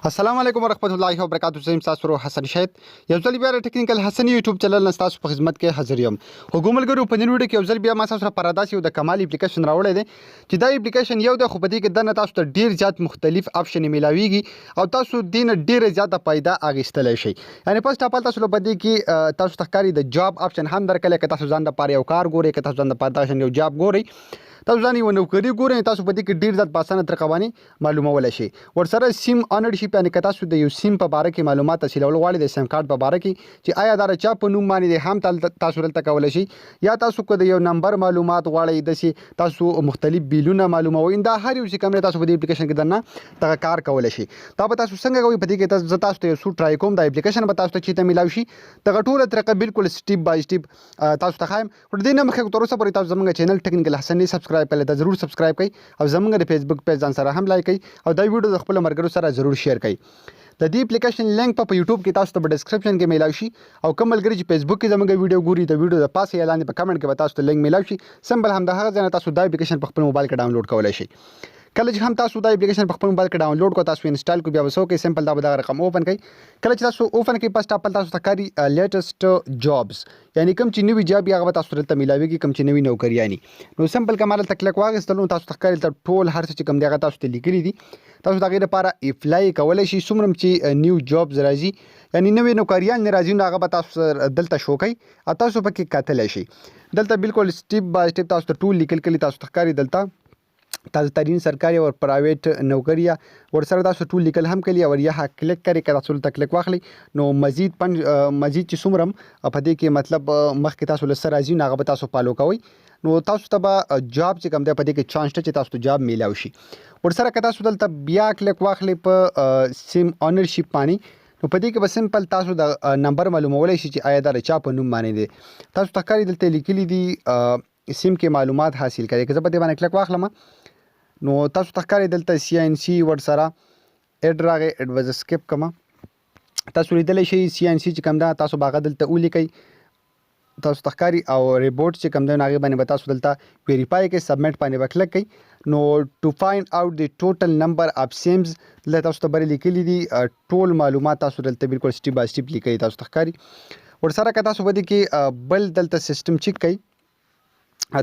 السلام علیکم ورحمۃ اللہ وبرکاتہ. زم تاسو حسن شهید یو ځل بیا ټیکنیکل حسن یوټیوب چینل نستاسو په خدمت کې حاضر یم. حکومتګرو په نن ویډیو کې یو ځل بیا ما تاسو سره پراداس یو د کمال اپلیکیشن راوړی دی چې دا اپلیکیشن یو د خو په دې کې دنه تاسو ته ډیر زیات مختلف اپشن میلاویږي او تاسو دین ډیر زیاته پیدا اغستلی شئ. یعنی پس ټاپل تاسو له بدی کې تاسو تخکاری د جاب اپشن هم درکړي که تاسو ځان د پاره یو کار ګوري که تاسو ځان د پاره یو جاب ګوري تاسو ځان یو نوکری ګورئ تاسو په دې کې ډیر زیات باسنه طریقه باندې معلومولای شئ. ورسره سیم اونرشپ یعنی که تاسو د یو سیم په باره کې معلومات حاصلول غواړئ د سیم کارت په باره کې چې آیا دا چا په نوم باندې دی هم تاسو دلته کولی شئ یا تاسو که د یو نمبر معلومات غواړئ داسې تاسو مختلف بیلونه معلوموئ دا هر یو چې کوم دی تاسو په دې اپلیکیشن کې دننه دغه کار کولی شئ. دا به تاسو څنګه کوئ په دې کې زه تاسو ته یو څو ټرای کوم دا اپلیکیشن به تاسو ته چېرته میلاو شي دغه ټوله طریقه بالکل سټیپ بای سټیپ تاسو ته ښایم. خو د دې نه مخکې تر اوسه پورې تاسو زموږ چینل ټیکنیکل حسن سبسکرایب کړئ ضرور سبسکرایب کړئ او زموږ د فیسبوک پیج ځان سره هم لایک کړئ او دا ویډیو د خپل مرګرو سره ضرور شیر کړئ. د دې اپلیکیشن لینک په یوټیوب کې تاسو ته په ډسکرپشن کې میلاو شي او کوم ملګری چې فیسبوک کې زموږ ویډیو ګوري د ویډیو د پاسه اعلان په کمنټ کې تاسو ته لینک میلاو شي سمبل هم د هغه ځای نه تاسو دا اپلیکیشن په خپل موبایل کې ډاونلوډ کولی شئ. کله چې هم تاسو دا اپلیکیشن په خپل موبایل کې ډاونلوډ کو تاسو انسټال کو بیا وسو کې سمپل دا به دا رقم اوپن کړئ. کله چې تاسو اوپن کړئ پس ټاپل تاسو ته کاری لیټیسټ جابز یعنی کوم چې نوی جاب هغه تاسو ته میلاویږي کوم چې نوی نوکری یعنی نو سمپل کمال ته کلک واغستلو تاسو ته کاری ته ټول هر څه چې کوم دی هغه تاسو ته لیکلي دي تاسو د غیر لپاره اپلای کولای شئ څومره چې نیو جابز راځي یعنی نوی نوکریان راځي نو هغه به تاسو دلته شو کوي او تاسو پکې کتلی شئ. دلته بالکل سټیپ بای سټیپ تاسو ته ټول لیکل کړي تاسو ته کاری دلته تازه ترین سرکاري او پرایویټ نوکری ورسره تاسو ټول لیکل هم کړي او یا کلیک کړئ که تاسو ته کلیک واخلئ نو مزید چې څومره په دې کې مطلب مخکې تاسو له څه راځي نو هغه به تاسو فالو کوئ نو تاسو ته به جاب چې کوم دی په دې کې چانس شته چې تاسو ته جاب میلاو شي. ورسره که تاسو دلته بیا کلیک واخلئ په سیم اونرشپ باندې نو په دې کې به سمپل تاسو د نمبر معلومولی شي چې آیا دا د چا په نوم باندې دی. تاسو ته ښکاري دلته لیکلي دي سیم کې معلومات حاصل کړئ که زه په دې باندې کلیک واخلم نو تاسو ته ښکاري دلته CNC ورسره اډ راغی اډ وز سکپ کوم تاسو لیدلی شئ CNC چې کوم ده تاسو به هغه دلته ولیکئ تاسو ته ښکاري او ریپورټ چې کوم دی نو هغې باندې به تاسو دلته ویریفای کړئ سبمیټ باندې به کلک کړئ نو ټو فایند اوټ د ټوټل نمبر اف سیمز دلته تاسو ته برې لیکلي دي ټول معلومات تاسو دلته بالکل سټیپ بای سټیپ لیکئ تاسو ته ښکاري. ورسره که تاسو په دې کې بل دلته سیسټم چیک کړئ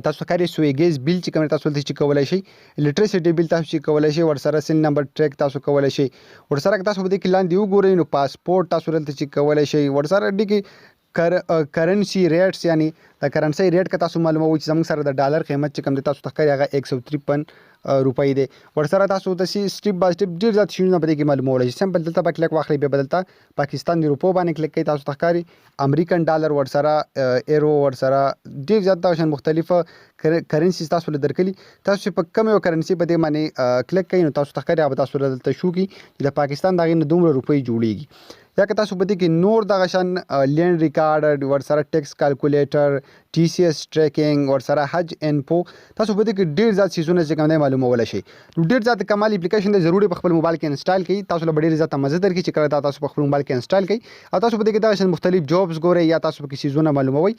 تاسو کاری سویګیز بیل چې کوم تاسو دلته چیک کولای شئ الیکټریسټي بیل تاسو چیک کولای شئ ورسره سین نمبر ټریک تاسو کولای شئ ورسره تاسو په دې کې لاندې وګورئ نو پاسپورت تاسو دلته چیک کولای شئ ورسره دې کې کرنسی ریټس یعنی د کرنسی ریټ که تاسو معلوموئ چې زموږ سره د ډالر قیمت چې کوم دی تاسو ته ښکاري هغه 153 روپۍ دی. ورسره تاسو داسې سټیپ بای سټیپ ډېر زیات شیونه په دې کې معلومولی شئ. سمپل دلته به کلیک واخلئ بیا به دلته پاکستان د روپو باندې کلیک کوئ تاسو ته ښکاري امریکن ډالر ورسره ایرو ورسره ډېر زیات دغه شان مختلفه کرنسیز تاسو له درکړي تاسو چې په کوم یو کرنسي په دې باندې کلیک کوئ نو تاسو ته ښکاري هغه به تاسو دلته شو کړي چې د پاکستان د هغې نه دومره روپۍ جوړیږي. یا که تاسو په دې کې نور دغه شان لینډ ریکارډ ورسره ټیکس کالکولیټر TCS ټریکینګ ورسره حج انفو تاسو په دې کې ډېر زیات څیزونه چې کوم دی معلومولی شئ. ډېر زیات کمال اپلیکیشن دی ضروري په خپل موبایل کې انسټال کړئ تاسو له به ډېر زیاته مزه درکړي چې کله دا تاسو په خپل موبایل کې انسټال کړئ او تاسو په دې کې دغه شان مختلف جابز ګورئ یا تاسو پکې څیزونه معلوموئ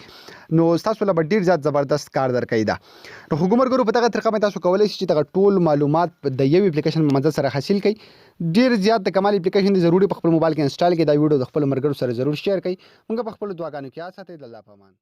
نو تاسو له به ډېر زیات زبردست کار درکوي. دا نو حکومتګرو په دغه طریقه باندې تاسو کولی شئ چې دغه ټول معلومات د یو اپلیکیشن په منځ سره حاصل کړئ. ډېر زیات د کمال اپلیکیشن دی ضروري په خپل موبایل کې انسټال کړئ دا ویډیو د خپل ملګرو سره ضرور شیر کړئ. موږ په خپلو دعاګانو کې یاد ساتئ د الله په امان.